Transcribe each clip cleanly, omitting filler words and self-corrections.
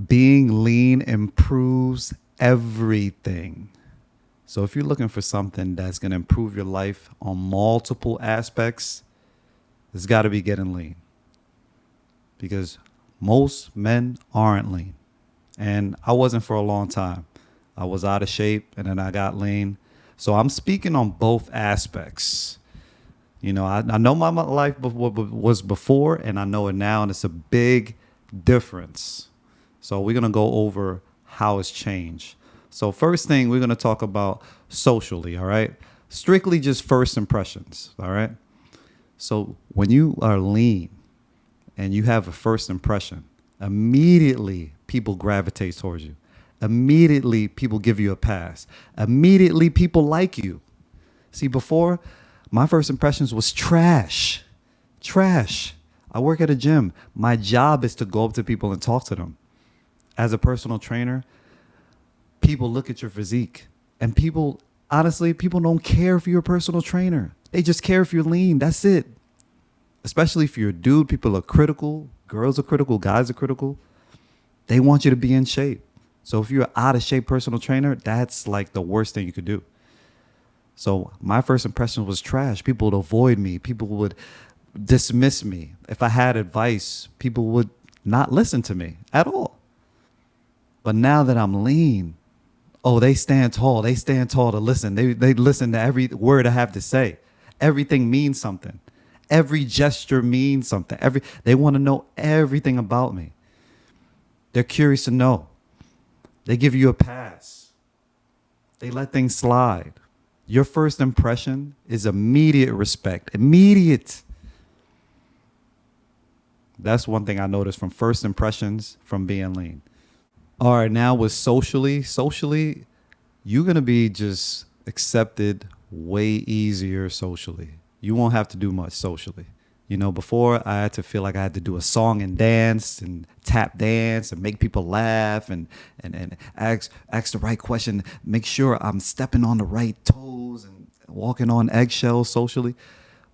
Being lean improves everything. So if you're looking for something that's going to improve your life on multiple aspects, it's got to be getting lean because most men aren't lean. And I wasn't for a long time. I was out of shape and then I got lean. So I'm speaking on both aspects. I know my life was before and I know it now, and it's a big difference. So we're going to go over how it's changed. So first thing, we're going to talk about socially, all right? Strictly just first impressions, all right? So when you are lean and you have a first impression, immediately people gravitate towards you. Immediately people give you a pass. Immediately people like you. See, before, my first impressions was trash. Trash. I work at a gym. My job is to go up to people and talk to them. As a personal trainer, people look at your physique. And people, honestly, people don't care if you're a personal trainer. They just care if you're lean. That's it. Especially if you're a dude, people are critical. Girls are critical. Guys are critical. They want you to be in shape. So if you're an out of shape personal trainer, that's like the worst thing you could do. So my first impression was trash. People would avoid me. People would dismiss me. If I had advice, people would not listen to me at all. But now that I'm lean, oh, they stand tall. They stand tall to listen. They listen to every word I have to say. Everything means something. Every gesture means something. They want to know everything about me. They're curious to know. They give you a pass. They let things slide. Your first impression is immediate respect. Immediate. That's one thing I noticed from first impressions from being lean. All right, now with socially, you're going to be just accepted way easier socially. You won't have to do much socially. Before I had to feel like I had to do a song and dance and tap dance and make people laugh and ask the right question, make sure I'm stepping on the right toes and walking on eggshells socially.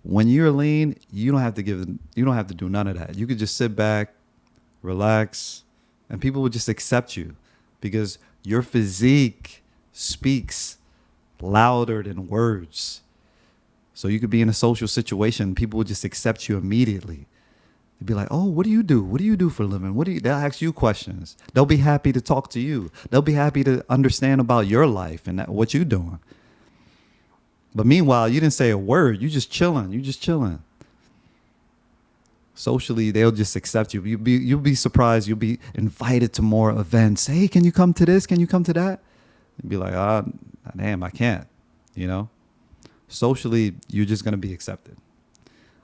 When you're lean, you don't have to do none of that. You could just sit back, relax, and people will just accept you because your physique speaks louder than words. So you could be in a social situation, people would just accept you immediately. They'd be like, "Oh, what do you do? What do you do for a living? They'll ask you questions. They'll be happy to talk to you. They'll be happy to understand about your life and what you're doing." But meanwhile, you didn't say a word. You just chilling. Socially, they'll just accept you. You'll be surprised. You'll be invited to more events. Hey, can you come to this? Can you come to that? You'd be like, damn, I can't. Socially, you're just going to be accepted.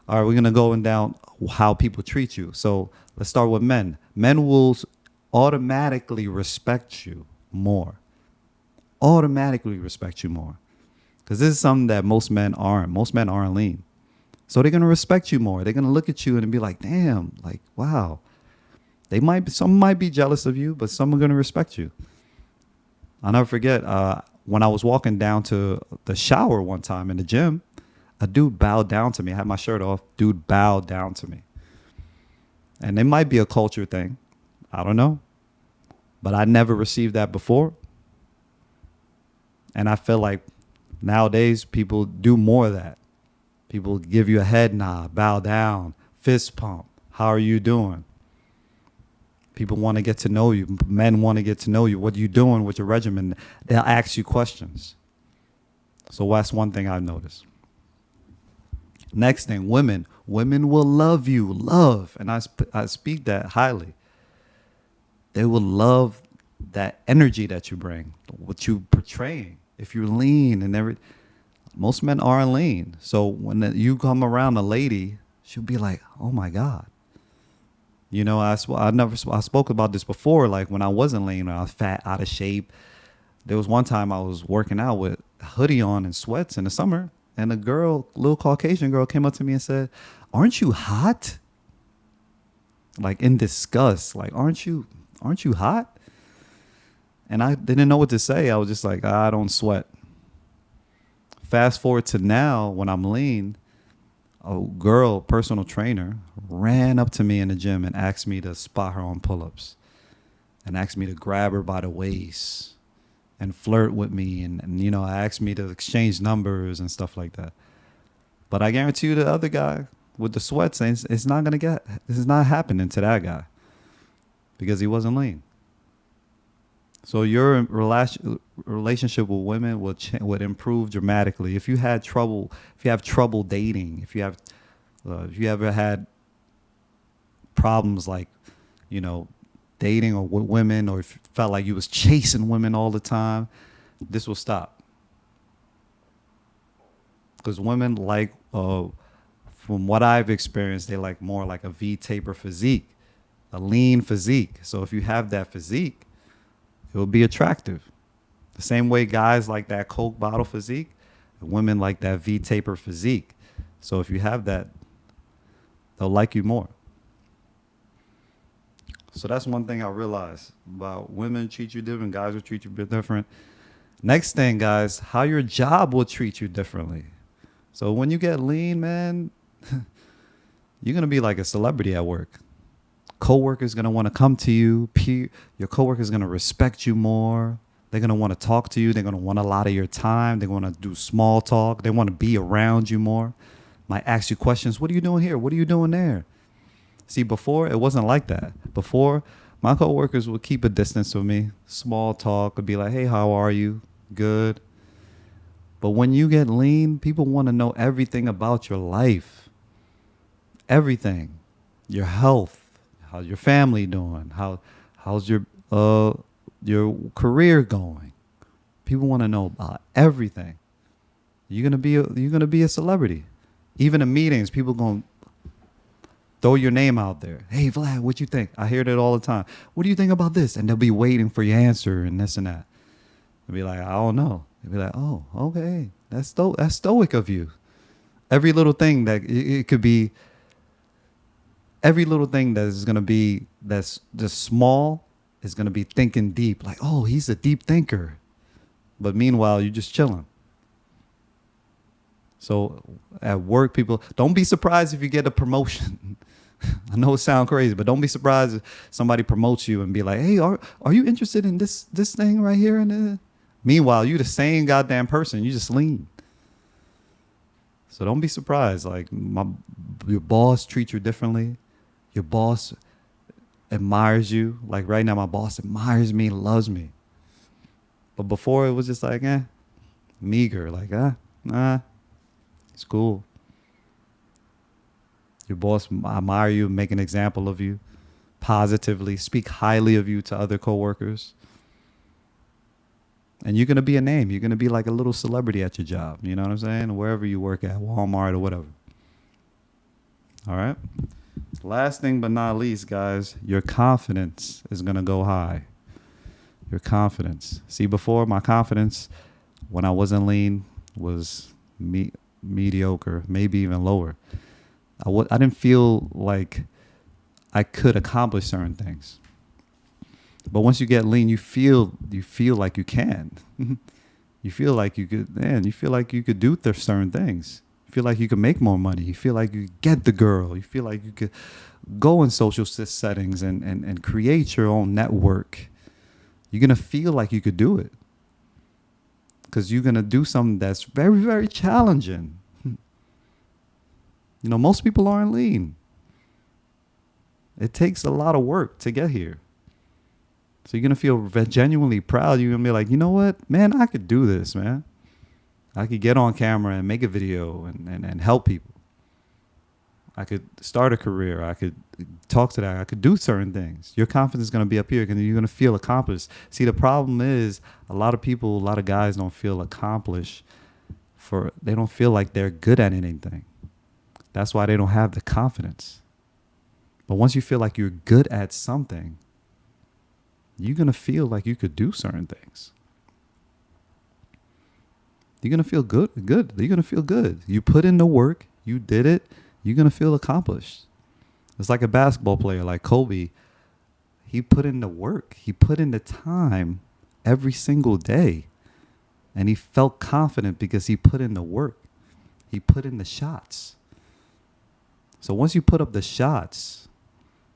All right, we're going to go down how people treat you. So let's start with men. Men will automatically respect you more. Automatically respect you more. Because this is something that most men aren't. Most men aren't lean. So they're going to respect you more. They're going to look at you and be like, damn, like, wow. Some might be jealous of you, but some are going to respect you. I'll never forget, when I was walking down to the shower one time in the gym, a dude bowed down to me. I had my shirt off. Dude bowed down to me. And it might be a culture thing. I don't know. But I never received that before. And I feel like nowadays people do more of that. People give you a head nod, bow down, fist pump. How are you doing? People want to get to know you. Men want to get to know you. What are you doing with your regimen? They'll ask you questions. So that's one thing I've noticed. Next thing, women. Women will love you. Love. And I speak that highly. They will love that energy that you bring, what you portraying. If you're lean and everything. Most men aren't lean. So when you come around a lady, she'll be like, oh my God. I spoke about this before, like when I wasn't lean, when I was fat, out of shape. There was one time I was working out with a hoodie on and sweats in the summer, and a little Caucasian girl came up to me and said, "Aren't you hot?" Like in disgust, like, aren't you hot? And I didn't know what to say. I was just like, I don't sweat. Fast forward to now when I'm lean, a girl, personal trainer, ran up to me in the gym and asked me to spot her on pull-ups. and asked me to grab her by the waist and flirt with me, and asked me to exchange numbers and stuff like that. But I guarantee you, the other guy with the sweats, it's not gonna get. This is not happening to that guy because he wasn't lean. So your relationship with women would improve dramatically if you had trouble. If you have trouble dating, if you ever had problems like, you know, dating or with women, or if you felt like you was chasing women all the time, this will stop. Because women like, from what I've experienced, they like more like a V taper physique, a lean physique. So if you have that physique, it will be attractive. The same way guys like that Coke bottle physique, women like that V taper physique. So if you have that, they'll like you more. So that's one thing I realized about women treat you different, guys will treat you a bit different. Next thing, guys, how your job will treat you differently. So when you get lean, man, you're going to be like a celebrity at work. Coworkers going to want to come to you. Your coworkers going to respect you more. They're going to want to talk to you. They're going to want a lot of your time. They're going to do small talk. They want to be around you more. Might ask you questions. What are you doing here? What are you doing there? See, before, it wasn't like that. Before, my coworkers would keep a distance with me. Small talk. Would be like, hey, how are you? Good. But when you get lean, people want to know everything about your life. Everything. Your health. How's your family doing? How's your career going? People want to know about everything. You're gonna be a celebrity. Even in meetings, people gonna throw your name out there. Hey Vlad, what you think? I hear that all the time. What do you think about this? And they'll be waiting for your answer and this and that. They'll be like, I don't know. They'll be like, oh, okay, that's stoic of you. Every little thing that it could be. Every little thing that is going to be, that's just small, is going to be thinking deep. Like, oh, he's a deep thinker. But meanwhile, you're just chilling. So at work, people, don't be surprised if you get a promotion. I know it sounds crazy, but don't be surprised if somebody promotes you and be like, hey, are you interested in this thing right here? And meanwhile, you the same goddamn person. You just lean. So don't be surprised. Like, your boss treats you differently. Your boss admires you. Like right now, my boss admires me, loves me. But before, it was just like, meager. Like, it's cool. Your boss admire you, make an example of you, positively, speak highly of you to other coworkers. And you're going to be a name. You're going to be like a little celebrity at your job. You know what I'm saying? Wherever you work at, Walmart or whatever. All right? Last thing but not least, guys, your confidence is going to go high. Your confidence. See, before, my confidence when I wasn't lean was mediocre, maybe even lower. I didn't feel like I could accomplish certain things. But once you get lean, you feel like you can. You feel like you could, you feel like you could do certain things. You feel like you could make more money. You feel like you could get the girl. You feel like you could go in social settings and create your own network. You're going to feel like you could do it. Because you're going to do something that's very, very challenging. Most people aren't lean. It takes a lot of work to get here. So you're going to feel genuinely proud. You're going to be like, you know what? Man, I could do this, man. I could get on camera and make a video and help people. I could start a career. I could talk to that. I could do certain things. Your confidence is going to be up here because you're going to feel accomplished. See, the problem is a lot of guys don't feel accomplished. They don't feel like they're good at anything. That's why they don't have the confidence. But once you feel like you're good at something, you're going to feel like you could do certain things. You're going to feel good. You're going to feel good. You put in the work. You did it. You're going to feel accomplished. It's like a basketball player like Kobe. He put in the work. He put in the time every single day. And he felt confident because he put in the work. He put in the shots. So once you put up the shots,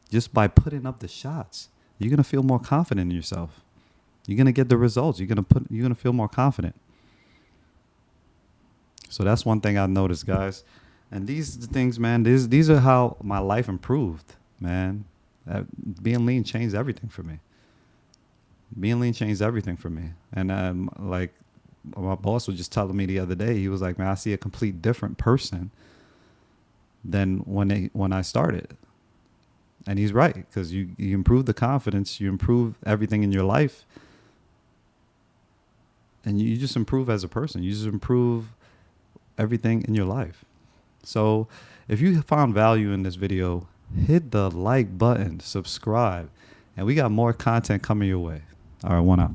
just by putting up the shots, you're going to feel more confident in yourself. You're going to get the results. You're going to feel more confident. So that's one thing I noticed, guys. And these things, man, these are how my life improved, man. Being lean changed everything for me. Being lean changed everything for me. And like my boss was just telling me the other day, he was like, man, I see a complete different person than when I started. And he's right, because you improve the confidence, you improve everything in your life, and you just improve as a person. You just improve everything in your life. So if you found value in this video, hit the like button, subscribe, and we got more content coming your way. All right, one out.